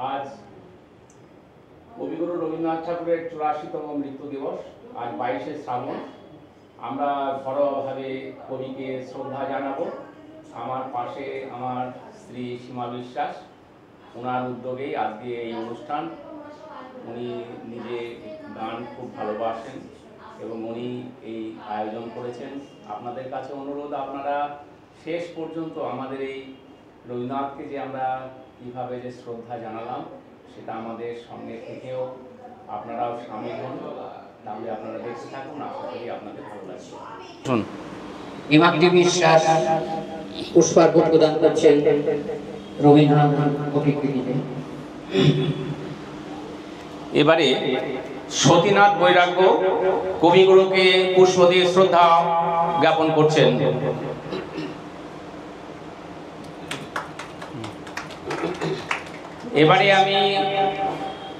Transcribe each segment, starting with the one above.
আজ কবিগুরু রবীন্দ্রনাথ ঠাকুরের 84তম মৃত্যু দিবস। আজ 22শে শ্রাবণ। আমরা ঘরোয়াভাবে কবিকে শ্রদ্ধা জানাবো। আমার পাশে আমার স্ত্রী সীমা বিশ্বাস, ওনার উদ্যোগেই আজকে এই অনুষ্ঠান। উনি নিজে গান খুব ভালোবাসেন এবং উনি এই আয়োজন করেছেন। আপনাদের কাছে অনুরোধ, আপনারা শেষ পর্যন্ত আমাদের এই রবীন্দ্রনাথকে যে আমরা কীভাবে যে শ্রদ্ধা জানালাম সেটা আমাদের সঙ্গে থেকেও আপনারাও সামিল হন। তাহলে আপনারা দেখতে থাকুন, আশা করি আপনাদের ভালো লাগবে। হিমাদ্রি বিশ্বাস পুষ্পার্ঘ্য প্রদান করছেন রবীন্দ্রনাথ প্রতিকৃতিতে। এবারে সতীনাথ বৈরাগ্য কবিগুরুকে পুষ্প দিয়ে শ্রদ্ধা জ্ঞাপন করছেন। এবারে আমি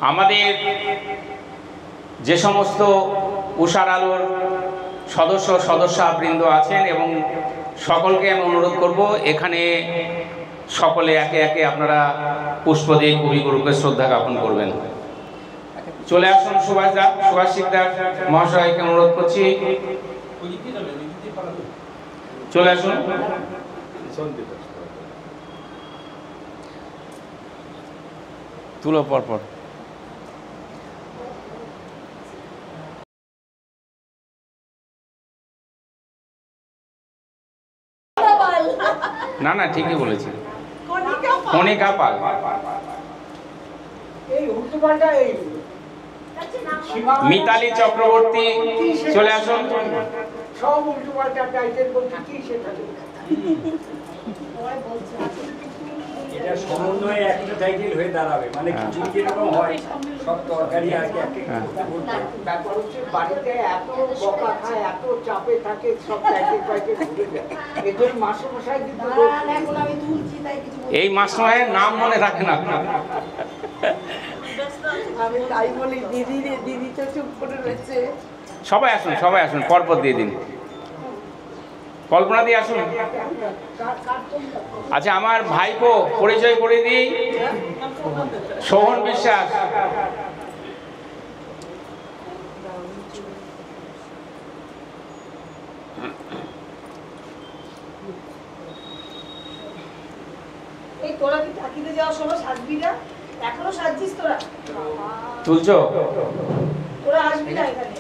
আমাদের যে সমস্ত উষার আলোর সদস্যবৃন্দ আছেন এবং সকলকে আমি অনুরোধ করব, এখানে সকলে একে একে আপনারা পুষ্প দিয়ে কবিগুরুকে শ্রদ্ধা জ্ঞাপন করবেন। চলে আসুন সুভাষ শিকদার মহাশয়কে অনুরোধ করছি, চলে আসুন। তুলো পরপর। না না, ঠিকই বলেছি, কণিকা পাল। মিতালি চক্রবর্তী চলে আসুন। সব উল্টো পাল্টা টাইটেল বলতে কি সেটা এটা সমন্বয়ে একটা টাইটেল হয়ে দাঁড়াবে, মানে কিছু যেরকম হয় সব তরকারি আগে এক এক ব্যাপার হচ্ছে বাড়িতে এত বকা খায়, এত চাপে থাকে, সব টাইটেল ভুলে যায়। এদের মাস্টারমশাই কিন্তু এই মাস্টারমশাইয়ের নাম মনে রাখে না। আমি তাই বলি দিদি তো চুপ করে রয়েছে। সবাই আসুন পরপর দিয়ে দিন। কল্পনা দিয়ে আসুন। আচ্ছা, আমার ভাইপো পরিচয় করে দিই, সোহন বিশ্বাস। এই তোরা কি চাকরিতে যাওয়ার সময় সাজবি না? এখনো সাজছিস তোরা? তুলছো? ওরা আসবি না এখানে।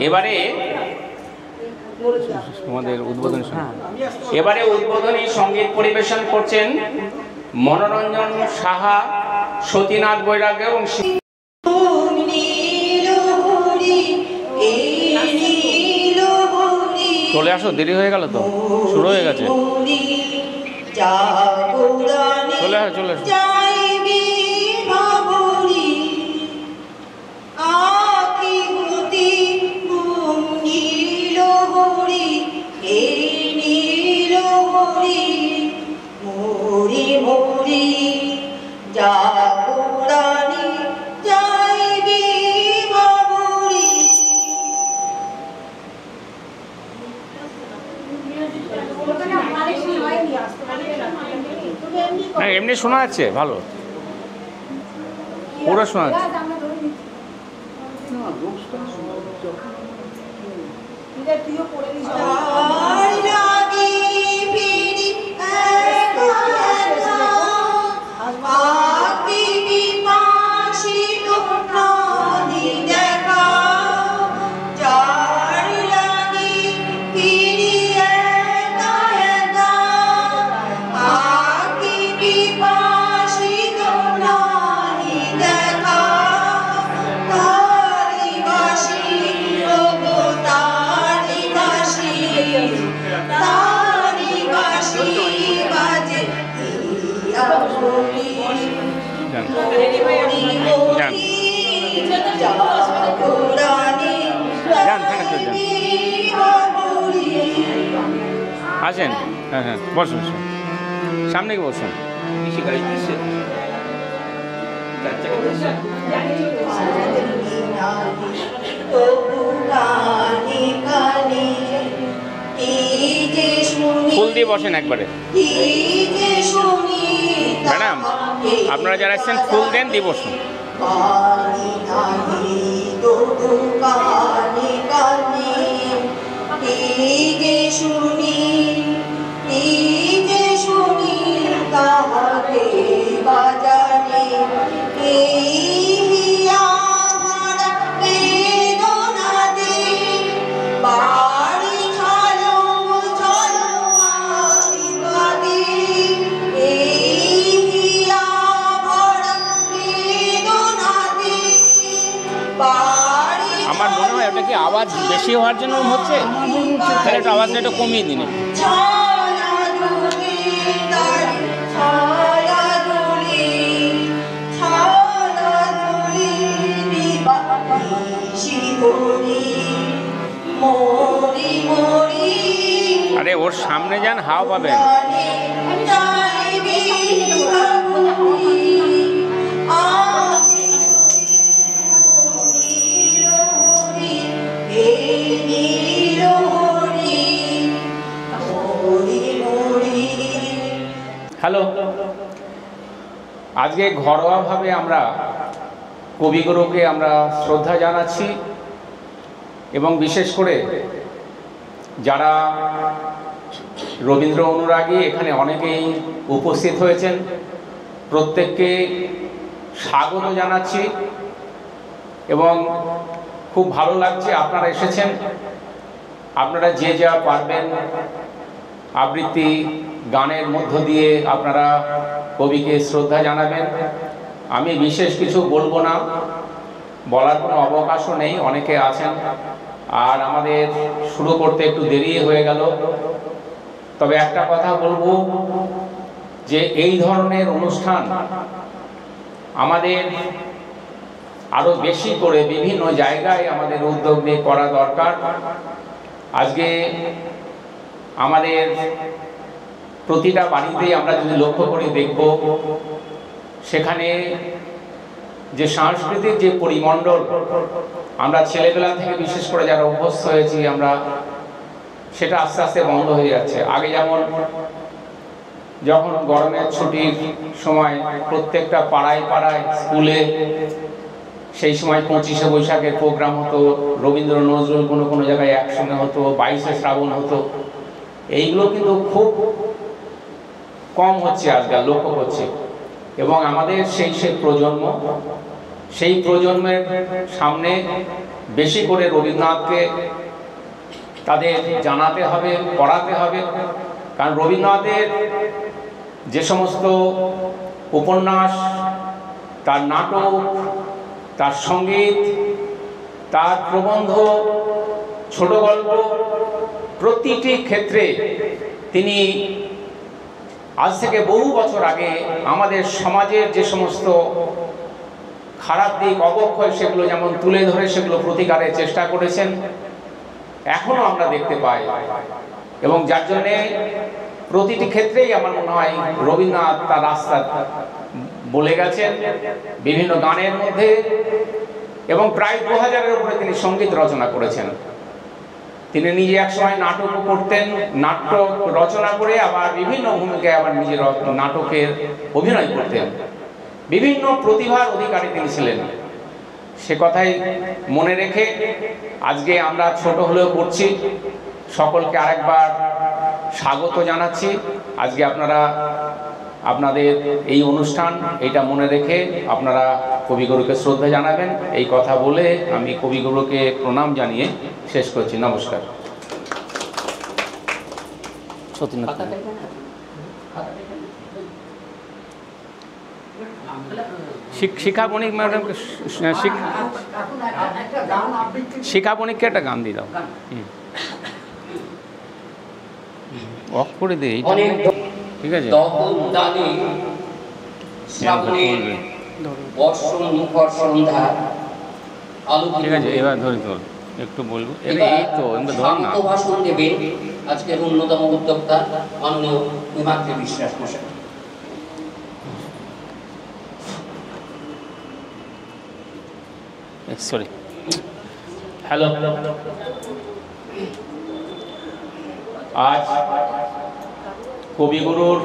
এবারে আমাদের উদ্বোধনী সঙ্গীত পরিবেশন করছেন মনোরঞ্জন সাহা, সতীনাথ বৈরাগ্য এবং চলে আসো, দেরি হয়ে গেল তো, শুরু হয়ে গেছে। চলে আসো। এমনি শোনা যাচ্ছে, ভালো পুরো শোনা যাচ্ছে। আসেন, হ্যাঁ বসুন, সামনে কি বসুন। ফুল দিয়ে বসেন একবারে ম্যাডাম। আপনারা যারা এসেছেন ফুল দেন দিব শুন। আমার মনে হয় ওটা কি আওয়াজ বেশি হওয়ার জন্য হচ্ছে, তাহলে একটু আওয়াজটা একটু কমিয়ে দিন। আরে ওর সামনে যান, হাওয়া পাবেন। হ্যালো, আজকে ঘরোয়াভাবে আমরা কবিগুরুকে আমরা শ্রদ্ধা জানাচ্ছি এবং বিশেষ করে যারা রবীন্দ্র অনুরাগী এখানে অনেকেই উপস্থিত হয়েছেন, প্রত্যেককে স্বাগত জানাচ্ছি এবং খুব ভালো লাগছে আপনারা এসেছেন। আপনারা যে যা পারবেন আবৃত্তি গানের মধ্য দিয়ে আপনারা কবিকে শ্রদ্ধা জানাবেন। আমি বিশেষ কিছু বলবো না, বলার কোনো অবকাশও নেই, অনেকে আছেন আর আমাদের শুরু করতে একটু দেরি হয়ে গেল। তবে একটা কথা বলবো যে এই ধরনের অনুষ্ঠান আমাদের আরো বেশি করে বিভিন্ন জায়গায় আমাদের উদ্যোগ নিয়ে করা দরকার। আজকে আমাদের প্রতিটা বাড়িতেই আমরা যদি লক্ষ্য করে দেখব, সেখানে যে সাংস্কৃতিক যে পরিমণ্ডল আমরা ছেলেবেলা থেকে বিশেষ করে যারা অভ্যস্ত হয়েছি আমরা, সেটা আস্তে আস্তে বন্ধ হয়ে যাচ্ছে। আগে যেমন যখন গরমের ছুটির সময় প্রত্যেকটা পাড়ায় পাড়ায় স্কুলে সেই সময় 25শে বৈশাখের প্রোগ্রাম হতো, রবীন্দ্র নজরুল কোনো কোনো জায়গায় একসঙ্গে হতো, 22শে শ্রাবণ হতো। এইগুলো কিন্তু খুব কম হচ্ছে আজকাল, লক্ষ্য করছে। এবং আমাদের সেই প্রজন্ম, সেই প্রজন্মের সামনে বেশি করে রবীন্দ্রনাথকে তাদের জানাতে হবে, পড়াতে হবে। কারণ রবীন্দ্রনাথের যে সমস্ত উপন্যাস, তার নাটক, তার সঙ্গীত, তার প্রবন্ধ, ছোট গল্প, প্রতিটি ক্ষেত্রে তিনি আজ থেকে বহু বছর আগে আমাদের সমাজের যে সমস্ত খারাপ দিক, অবক্ষয়, সেগুলো যেমন তুলে ধরে সেগুলো প্রতিকারের চেষ্টা করেছেন, এখনো আমরা দেখতে পাই। এবং যার জন্যে প্রতিটি ক্ষেত্রেই আমার মনে হয় রবীন্দ্রনাথ তার রাস্তা বলে গেছেন বিভিন্ন গানের মধ্যে, এবং প্রায় 2000-এর উপরে তিনি সঙ্গীত রচনা করেছেন। তিনি নিজে একসময় নাটকও করতেন, নাটক রচনা করে আবার বিভিন্ন ভূমিকায় আবার নিজের নাটকের অভিনয় করতেন। বিভিন্ন প্রতিভার অধিকারী তিনি ছিলেন, সে কথাই মনে রেখে আজকে আমরা ছোট হলেও করছি, সকলকে আরেকবার স্বাগত জানাচ্ছি। আজকে আপনারা আপনাদের এই অনুষ্ঠান এটা মনে রেখে আপনারা কবিগুরুকে শ্রদ্ধা জানাবেন, এই কথা বলে আমি কবিগুরুকে প্রণাম জানিয়ে শেষ করছি। নমস্কার। শিখা বণিক ম্যাডাম, শিখা বণিককে একটা গান দিয়ে দাও, অফ করে দে, ঠিক আছে? ঠিক আছে, এবার ধরে তোল, একটু বলবো, এই তো ধর না। ভাষণ দেবেন আজকের অন্যতম উদ্যোক্তা মাননীয় হিমাদ্রি বিশ্বাস মশাই। Sorry, hello. আজ কবিগুরুর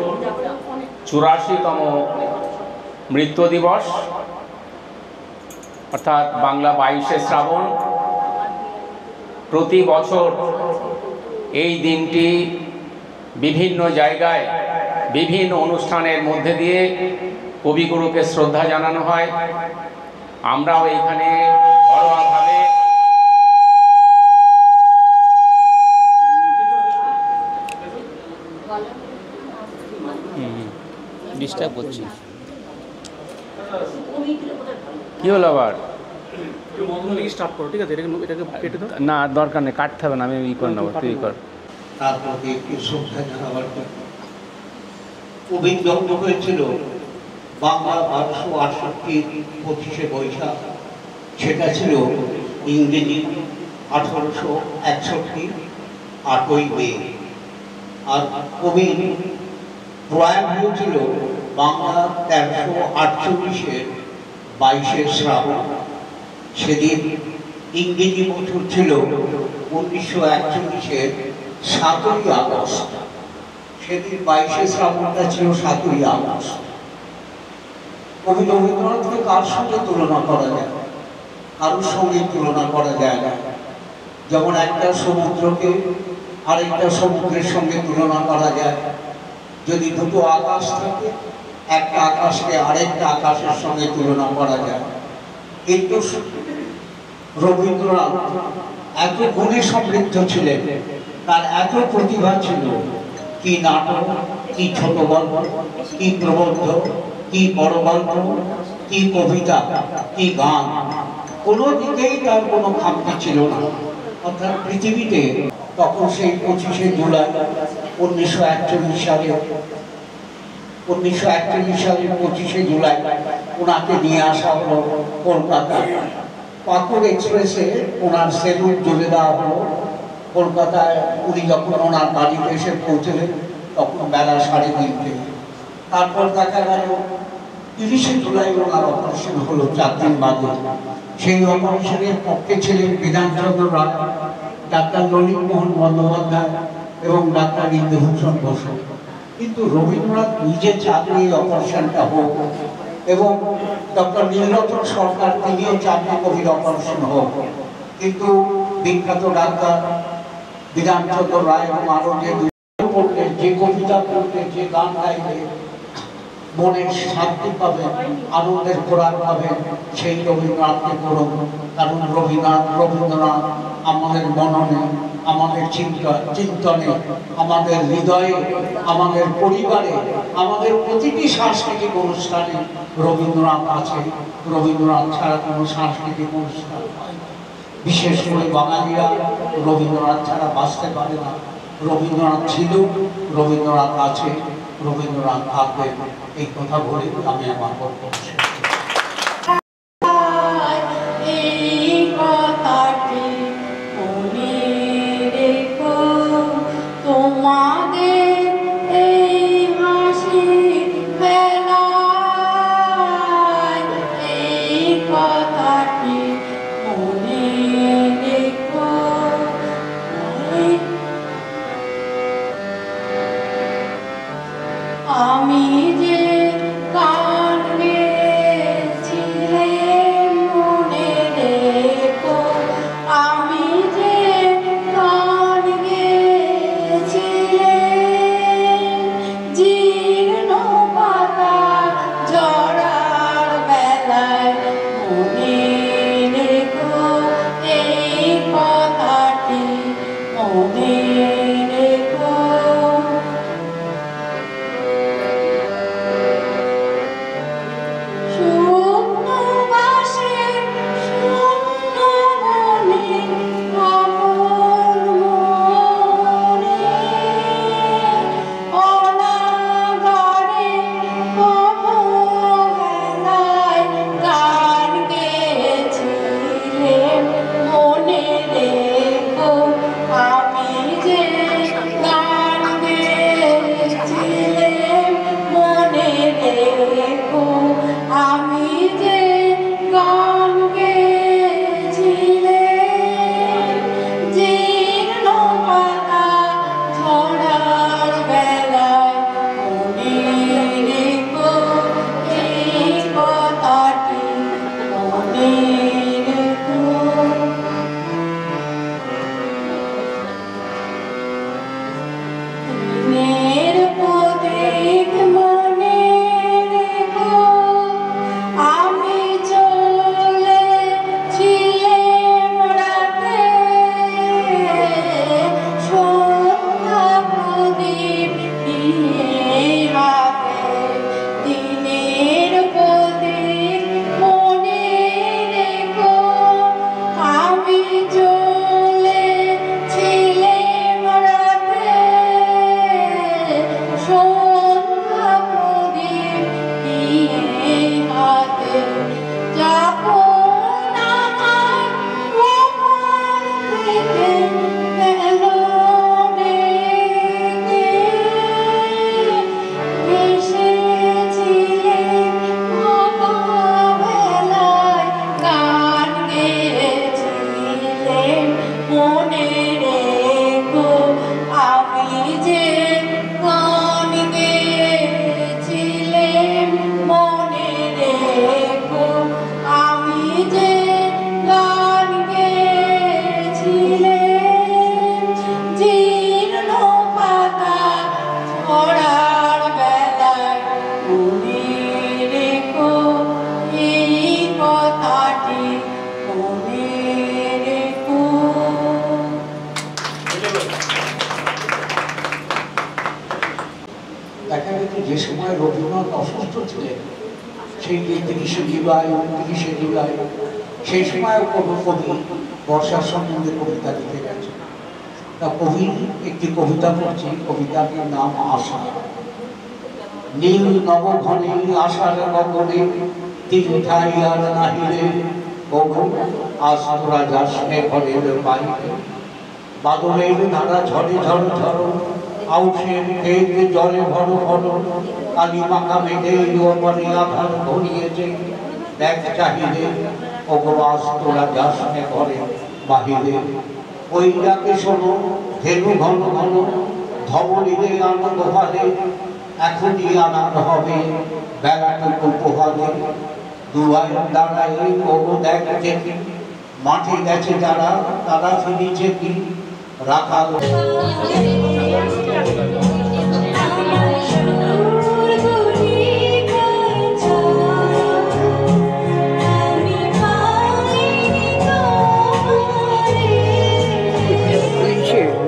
84তম মৃত্যু দিবস অর্থাৎ বাংলা 22শে শ্রাবণ। প্রতি বছর এই দিনটি বিভিন্ন জায়গায় বিভিন্ন অনুষ্ঠানের মধ্যে দিয়ে কবিগুরুকে শ্রদ্ধা জানানো হয়। আমরাও এখানে ঘরোয়াভাবে ডিস্টার্ব করছি। কি হলো আবার? স্টার্ট করো, ঠিক আছে? এটাকে কেটে দাও। না, দরকার নেই, কাটতে হবে না, আমি ই করে নেবো, তুই কর। তার প্রতি একটি শ্রদ্ধা জানাবার জন্য অভিজ্ঞ হয়েছিল বাংলা 1268 25শে বৈশাখ। সেটা ছিল ইংরেজি 1861 8ই মে। আর কবি প্রয়াণ হয়েছিল বাংলা 1348-এর 22শে শ্রাবণ। সেদিন ইংরেজি বছর ছিল 1941-এর 7ই আগস্ট। সেদিন 22শে শ্রাবণটা ছিল 7ই আগস্ট। কবি রবীন্দ্রনাথকে কার সঙ্গে তুলনা করা যায়? কারোর সঙ্গে তুলনা করা যায় না। যেমন একটা সমুদ্রকে আরেকটা সমুদ্রের সঙ্গে তুলনা করা যায়। যদি দুটো আকাশ থাকে, একটা আকাশকে আরেকটা আকাশের সঙ্গে তুলনা করা যায়। কিন্তু রবীন্দ্রনাথ এত গুণে সমৃদ্ধ ছিলেন, তার এত প্রতিভা ছিল। কি নাটক, কি ছোট গল্প, কি প্রবন্ধ, কি বড় গল্প, কি কবিতা, কি গান, কোনো দিকেই তার কোনো খামতি ছিল না। অর্থাৎ পৃথিবীতে তখন সেই 25শে জুলাই 1941 সালে 25শে জুলাই ওনাকে নিয়ে আসা হলো কলকাতায়। পাকুড় এক্সপ্রেসে ওনার সেলুট জুড়ে দেওয়া হলো কলকাতায়। উনি যখন ওনার বাড়িতে এসে পৌঁছলেন তখন বেলা 3:30। তারপর দেখা গেল 30শে জুলাই ওনার অপারেশন হলো 4 দিন বাদে। সেই অপারেশনের পক্ষে ছিলেন বিধানচন্দ্র রায়, ডাক্তার ললিত মোহন বন্দ্যোপাধ্যায় এবং ডাক্তার ইন্দুভূষণ বসু। কিন্তু রবীন্দ্রনাথ নিজে চাকরি এই অপারেশনটা হোক, এবং ডক্টর নীলরতন সরকার তিনিও চাকরি কবির অপারেশন হোক। কিন্তু বিখ্যাত ডাক্তার বিধানচন্দ্র রায় এবং আরো যে পড়তে, যে কবিতা পড়তে, যে গান গাইবে মনের শান্তি পাবে, আনন্দের খোরাক পাবে, সেই রবীন্দ্রনাথকে পড়ুন। কারণ রবীন্দ্রনাথ আমাদের মননে, আমাদের চিন্তনে, আমাদের হৃদয়ে, আমাদের পরিবারে, আমাদের প্রতিটি সাংস্কৃতিক অনুষ্ঠানে রবীন্দ্রনাথ আছে। রবীন্দ্রনাথ ছাড়া কোনো সাংস্কৃতিক অনুষ্ঠান হয় না। বিশেষ করে বাঙালিরা রবীন্দ্রনাথ ছাড়া বাঁচতে পারে না। রবীন্দ্রনাথ ছিল, রবীন্দ্রনাথ আছে, রবীন্দ্রনাথ থাকবে। এই কথা বলে আমি আমার বক্তব্য শেষ করছি। আমি যে গান সেই 30শে জুলাই 29শে জুলাই সেই সময় কবি বর্ষার সম্বন্ধে কবিতা লিখে গেছে। তা কবি একটি কবিতা পড়ছি, কবিতাটির নাম আশা। নীল নবঘনে আশার গগনে তিল ঠাই আর নাহিলে কবু আজ তোরা যাস নে ঘরের বাইরে। বাদলের ধারা ঝড়ে ঝড় ঝড় আউশের ক্ষেত জলে ভর ভর কালী মাখা মেঘে ওপরে আধার ধরিয়েছে দেখ চাহিদে কবু আজ তোরা যাস নে ঘরে বাহিরে। ওই ডাকে শোনো ধেনু ঘন ঘন ধবলিরে আনন্দ হারে এখনই আনার হবে বেলাটুকু পোহালে। দুয়ার দাঁড়ায় কবু দেখ যেটি মাঠে গেছে যারা তারা ফিরেছে কি রাখাল।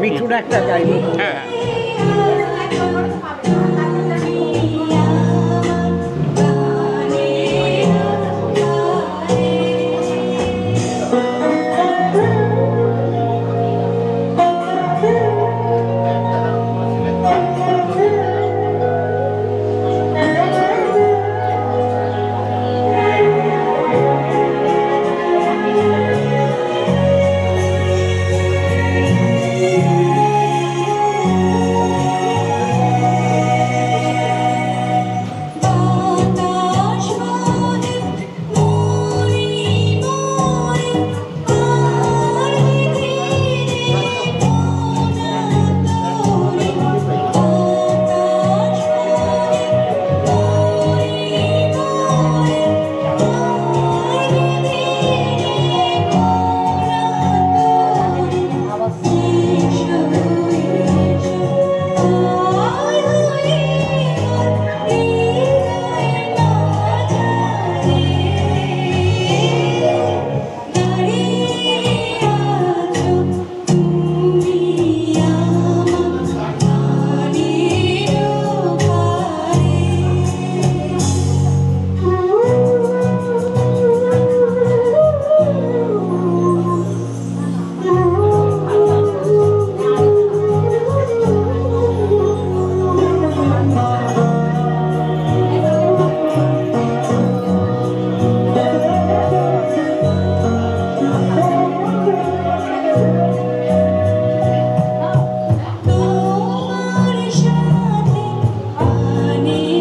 মিঠুন একটা গাইনি। হ্যাঁ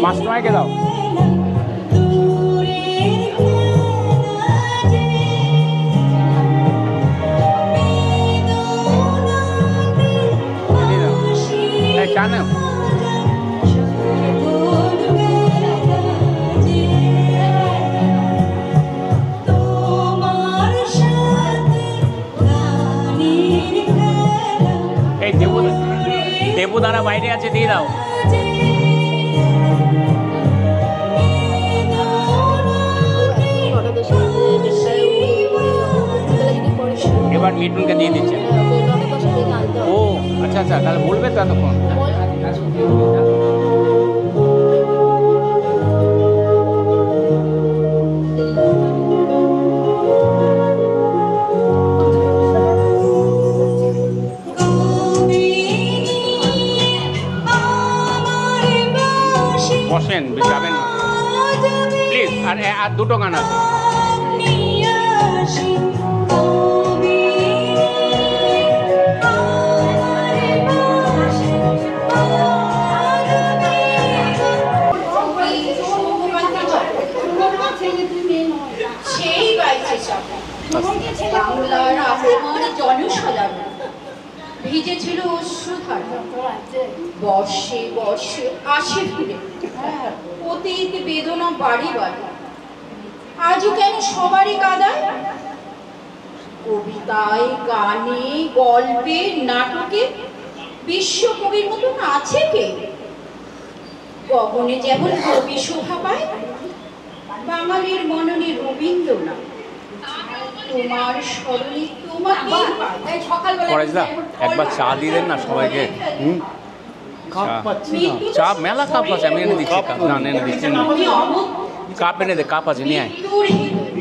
মাস্টারকে দাও। জানো এই দেবুদারা বাইরে আছে, দিয়ে দাও। এবার মিঠুনকে দিয়ে দিচ্ছে। ও আচ্ছা আচ্ছা, তাহলে বলবে তো এতক্ষণ। বসেন, যাবেন না প্লিজ। আর দুটো গান আছে। ভিজেছিল অশ্রুধারা বর্ষে বর্ষে আসে ফিরে অতীত বেদনা বাড়ি বাড়ি আজও কেন সবারই কাদায় কবিতায় গানে গল্পে নাটকে বিশ্বকবির মতন আছে কে গগনে যেমন কবি শোভা পায় বাঙালির মননে রবীন্দ্রনাথ তোমার স্মরণে তোমাকে পরেশদা একবার চা দিয়ে দেন না সবাইকে। চা মেলা কাপ আছে, আমি এনে দিচ্ছি। না এনে দিচ্ছি। কাপ এনে দে, কাপ আছে নিয়ে আয়। মৃত্যুর হৃদয়,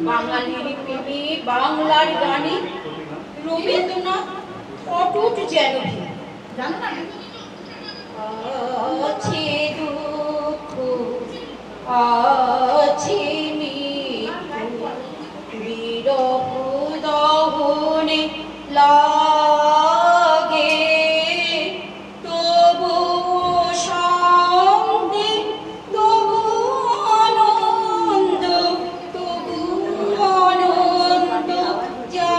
বাঙালির প্রেমে বাংলার গানে রবীন্দ্রনাথ অটুট যেন জানো না আছে দুঃখ আছে মৃত্যু বিরহ দহনে লাগে তবু শান্তি তবু আনন্দ তবু আনন্দ যা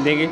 দেখি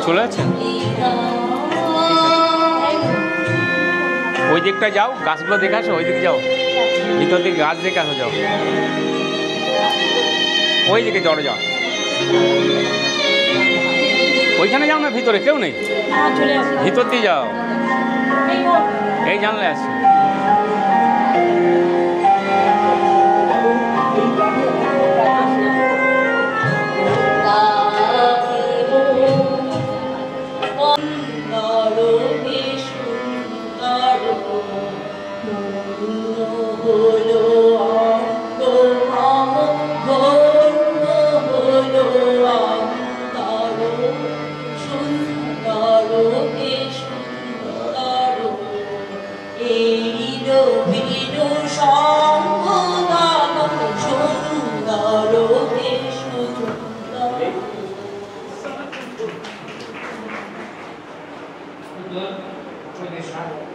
চলে যাচ্ছেন ওই দিকটা যাও, গাছগুলো দেখে আসো, ওই দিকে যাও, ভিতর দিকে গাছ দেখে আসো, যাও ওই দিকে জড়ো যাও, ওইখানে যাও না, ভিতরে কেউ নেই, ভিতর দিয়ে যাও, এই জানলে আসছে। এই রবির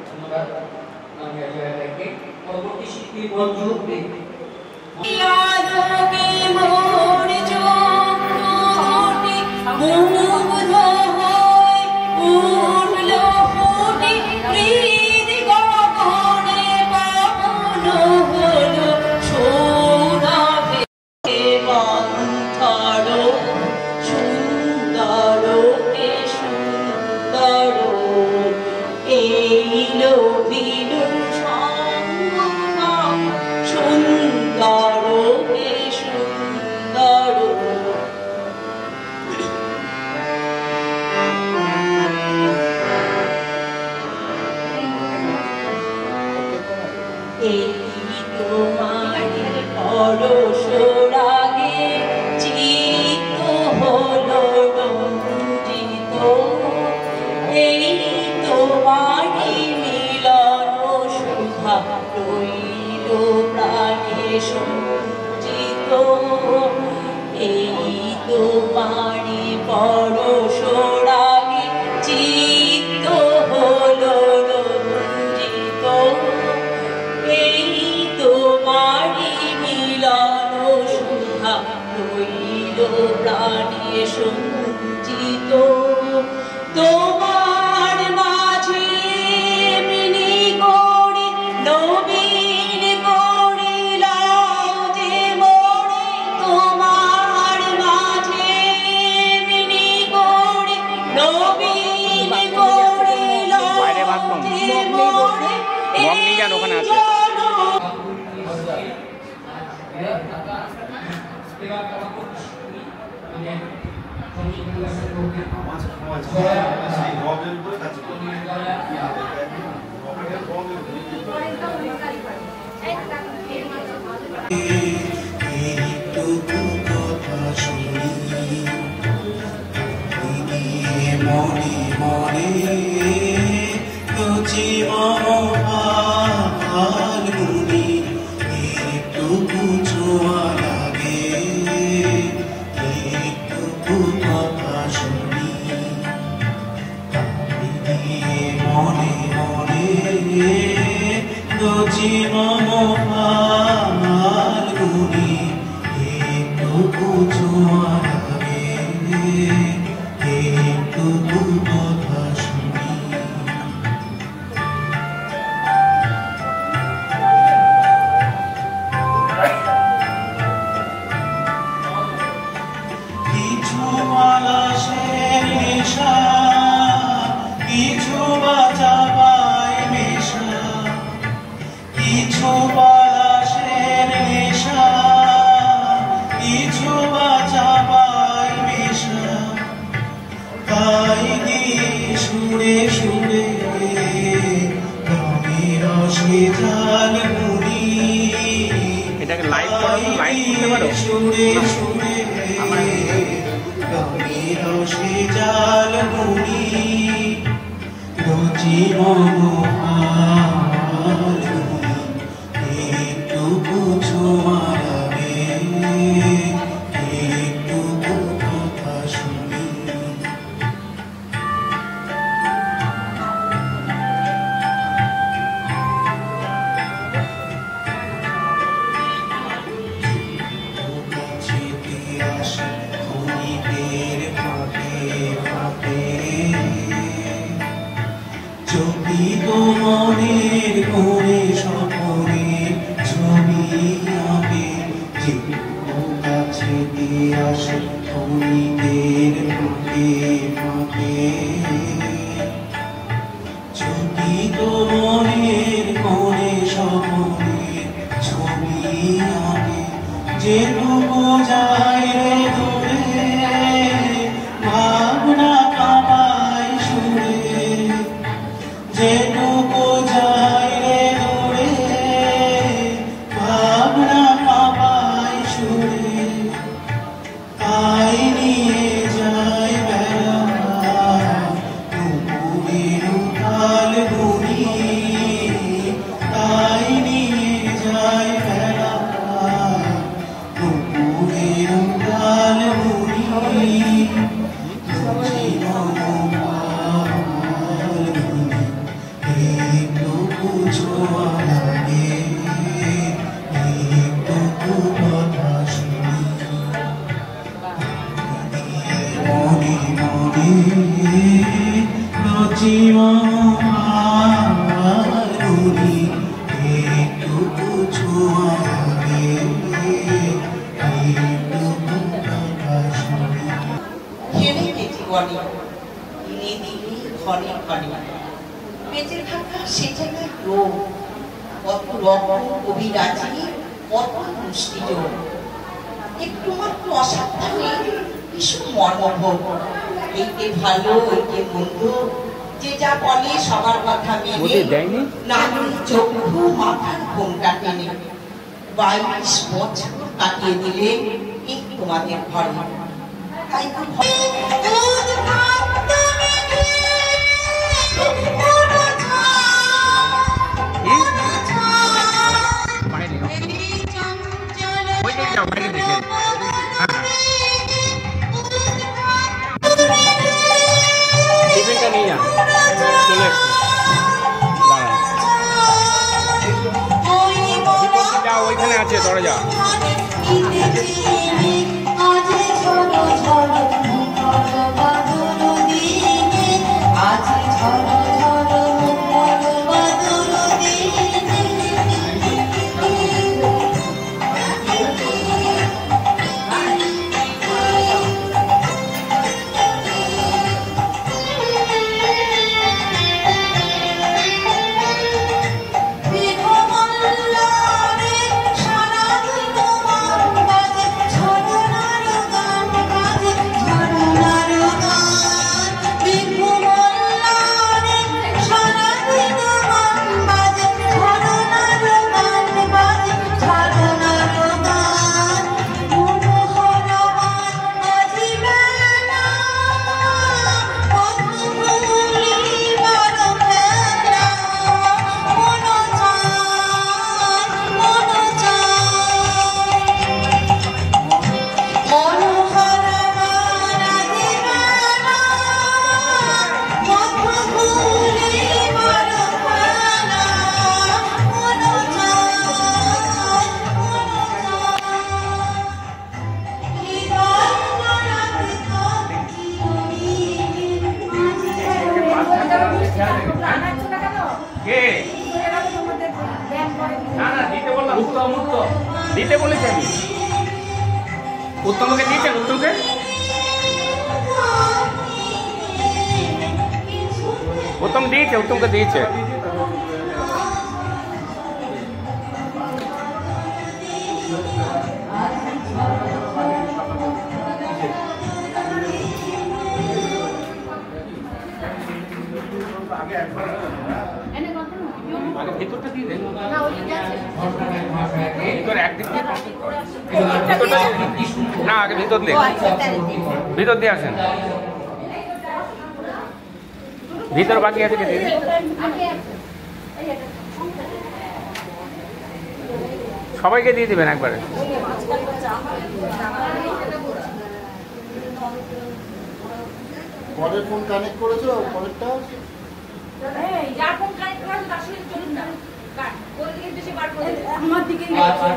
ধন্যবাদ। আমি আজকে পরবর্তী শিল্পী বন্ধু আলোকে মোর চোখটি মুগ্ধ হয়ে উঠল ফুটে হৃদ গগনে পাবন হলো সৌরভে মন্থর সুন্দর কে সুন্দর এইলো বিলুর সঙ্গ সুন্দর কে সুন্দর এই তোমার পরশ রাগে চিত্ত হলো রঞ্জিত এই তোমারি মিলন সুধা রইল প্রাণে সঞ্চিত এই তোমারি পরশ রাগে চিত্ত হলো রঞ্জিত এই তোমারি মিলন সুধা রইল প্রাণে সঞ্চিত তোমার মাঝে মিনি করে নবীন করিলাম যে মনে তোমার মাঝে মিনি করে নবীন করিলাম বাইরে বাথরুম। যে মনে মগ নিয়ে যান, ওখানে আছে। এইটুকু কথা শুনি মনে মনে তো জীবন ফাল্গুনি একটুকু ছোঁয়া লাগে এইটুকু কথা শুনি মনে মনে তো জীবন ফাল্গুনি একটুকু ছোঁয়া লাগে এইটুকু কথা শুনি কিছু মালাসের নেশা কিছু বাজা পায় মেশা কিছু বালাসের নেশা কিছু বাজা পায় মেশা তাই গিয়ে সুরে সুরে রঙের রসে জাল মুড়ি এটাকে লাইভ করো, লাইভ করতে পারো? সুরে সুরে রঙের রসে জাল মুড়ি রুচি মনোহার একটুকু ছোঁয়া লাগে একটুকু কথা শুনি কাছেতে আসে ক্ষণিকের ফাঁকে ফাঁকে চকিত মনের কোণে স্বপনে ছবি আঁকে যে কাছে দিয়ে আসে ক্ষণিকের ফাঁকে ফাঁকে চকিত মনের কোণে স্বপনে ছবি আঁকে যেটুকু যায় রে দূরে ভাবনা কামাই সুরে যেটুকু যায় রে দূরে ভাবনা কামাই সুরে তাই নিয়ে যায় বেলা দুপুরের উঠাল গুনি তাই নিয়ে যায় বেলা দুপুরের উঠাল গুনি সীমা রুনি একটু ছোঁয়াবে হেরে গেছি বলে দিনে দিনে ক্ষণে ক্ষণে বেঁচে থাকা সে জায়গায় রোগ কত রকম কবিরাজি কত মুষ্টিযোগ একটু মাত্র অসাবধানে ভীষণ মর্মভোগ এইকে ভালো এইকে মন্দ যে যা বলে সবার কথা মেনে নানি চক্ষু মাথার ঘোমটা টেনে 22 বছর কাটিয়ে দিলে এই তোমাদের ঘরে তাই তো টিফিনটা নিয়ে যান, চলে এসছি। দাঁড়ান, যা ওইখানে আছে দরজা। দিতে বলেছি আমি, উত্তমকে দিয়েছেন, উত্তমকে উত্তম দিয়েছে, উত্তমকে দিয়েছে। ভিতরটা দিয়ে দেন, ভিতর একদিক দিয়ে না, আগে ভিতর দিয়ে, ভিতর দিয়ে আসেন, ভিতর বাকি আছে কে দিদি, সবাইকে দিয়ে দিবেন একবারে। পরের ফোন কানেক্ট করেছো, পরেরটা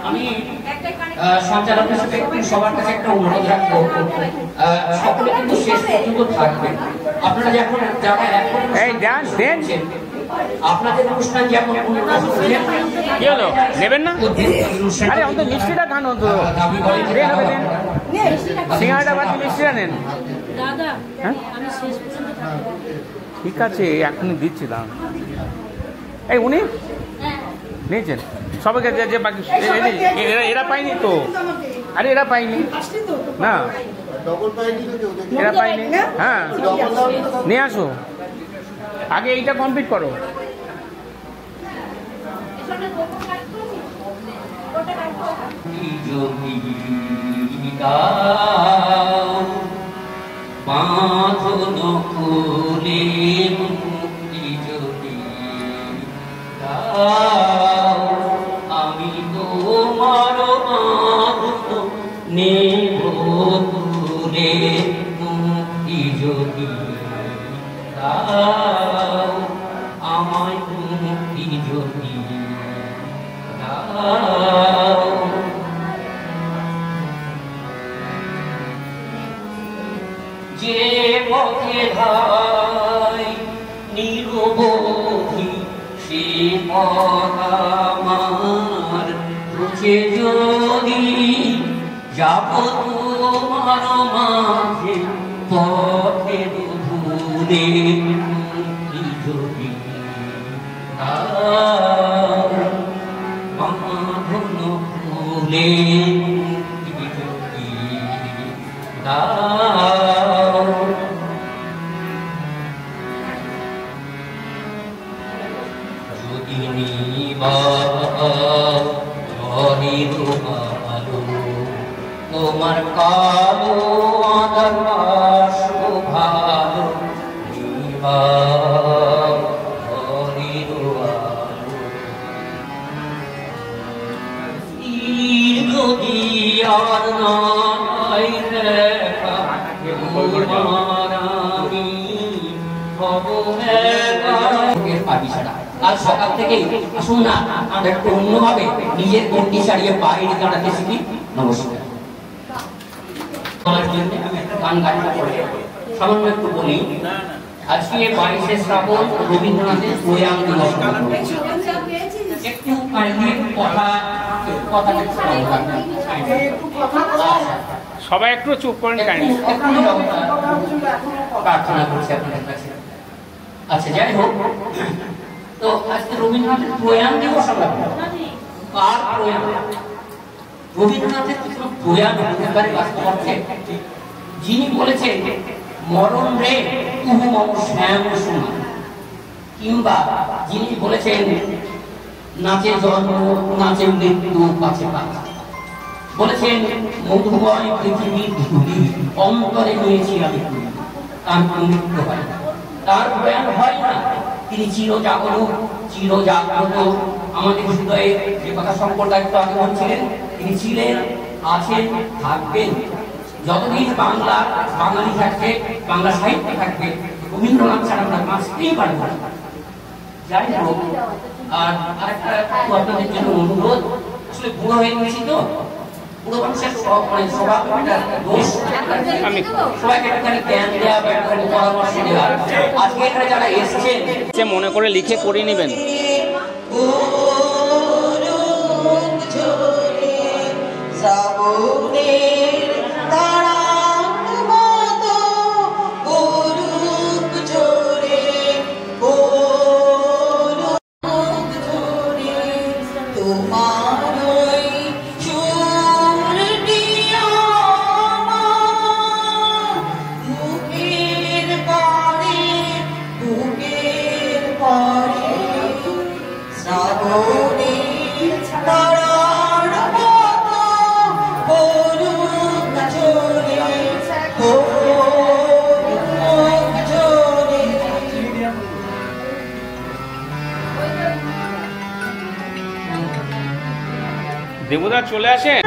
আমি সঞ্চালকের সাথে একটু সবার কাছে একটা অনুরোধ রাখবো, সকলে কিন্তু শেষ পর্যন্ত থাকবেন। আপনারা যখন আপনাদের অনুষ্ঠান যেমন কি হলো, নেবেন না? আরে অন্তত মিষ্টিটা খান, অন্তত সিঙ্গাড়াটা বাদ মিষ্টিটা নেন। হ্যাঁ ঠিক আছে, এখনই দিচ্ছি, দাঁড়ান। এই উনি নিয়েছেন সবাইকে, যে বাকি এরা পাইনি তো, আরে এরা পাইনি না, এরা পাইনি। হ্যাঁ নিয়ে আসো, আগে এইটা কমপ্লিট করো। বাঁধন খুলে মুক্তি যদি দাও, আমি তোমার বাঁধন নেব তুলে মুক্তি যদি দাও, আমায় মুক্তি যদি দাও। যে পথে ভাই আমার রুচে যদি যাব তোমার মাঝে পথে ভুলে যদি বাঁধন ফুলে যদি দাও যদি তোমার কালো আদর্শ ভালো যদি আর নাই দেখা তোমার আমি হব কাল সকাল থেকে আসুন না আমরা একটু অন্যভাবে নিজের গন্ডি ছাড়িয়ে বাইরে কাটাতে শিখি। নমস্কার। আমি একটা গান গাইতে পড়ে সামান্য একটু বলি। আজকে 22শে শ্রাবণ রবীন্দ্রনাথের প্রয়াণ দিবস। একটু সবাই একটু চুপ করেন কাইন্ডলি। প্রার্থনা করছি আপনাদের কাছে। আচ্ছা, যাই হোক, তো আজকে রবীন্দ্রনাথের প্রয়াণ দিবস। আমরা কার প্রয়াণ? রবীন্দ্রনাথের কিছু প্রয়াণ হতে পারে বাস্তব অর্থে। যিনি বলেছেন মরণ রে তুহু মম শ্যাম সুমা, কিংবা যিনি বলেছেন নাচে জন্ম নাচে মৃত্যু পাছে পাছে, বলেছেন মধুময় পৃথিবীর ধুলি অন্তরে নিয়েছি আমি, তার মৃত্যু হয় না, তার প্রয়াণ হয় না। তিনি চিরজাগরুক চিরজাগ্রত। আমাদের হৃদয়ে যে কথা সম্পর্কে একটু আগে বলছিলেন, তিনি ছিলেন, আছেন, থাকবেন। যতদিন বাঙালি থাকবে, বাংলা সাহিত্য থাকবে, রবীন্দ্রনাথ ছাড়া আমরা বাঁচতেই পারবো না। যাই হোক, আর আরেকটা আপনাদের জন্য অনুরোধ, আসলে বুড়ো হয়ে গেছি তো, বুড়ো মানুষের স্বভাবটা দোষ। আমি সবাইকে একটুখানি জ্ঞান দেওয়া বা একটুখানি পরামর্শ দেওয়া। আজকে এখানে যারা এসছেন সে মনে করে লিখে করে নেবেন। দেবুদা চলে আসেন।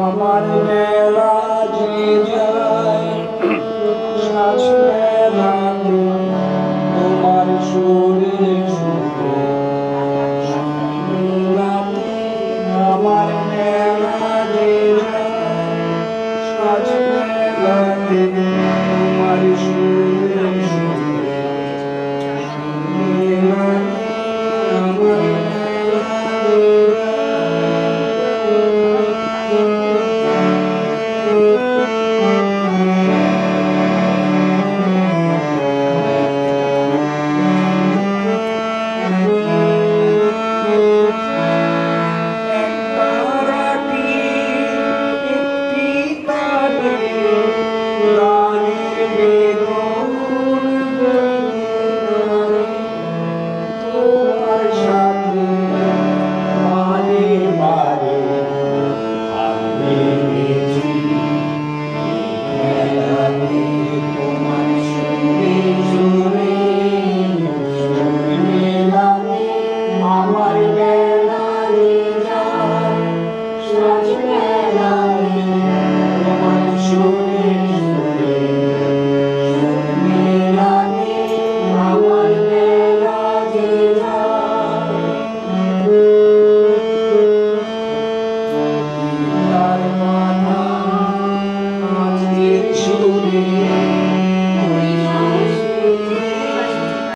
আমার মেলা যে যায় সাজ মেলাতে তোমার সুরে সুরে মেলাতে আমার মেলা যে যায় সাজ মেলাতে তোমার সুরে সুরে মেলাতে আমার মেলা যে তোমার সাথে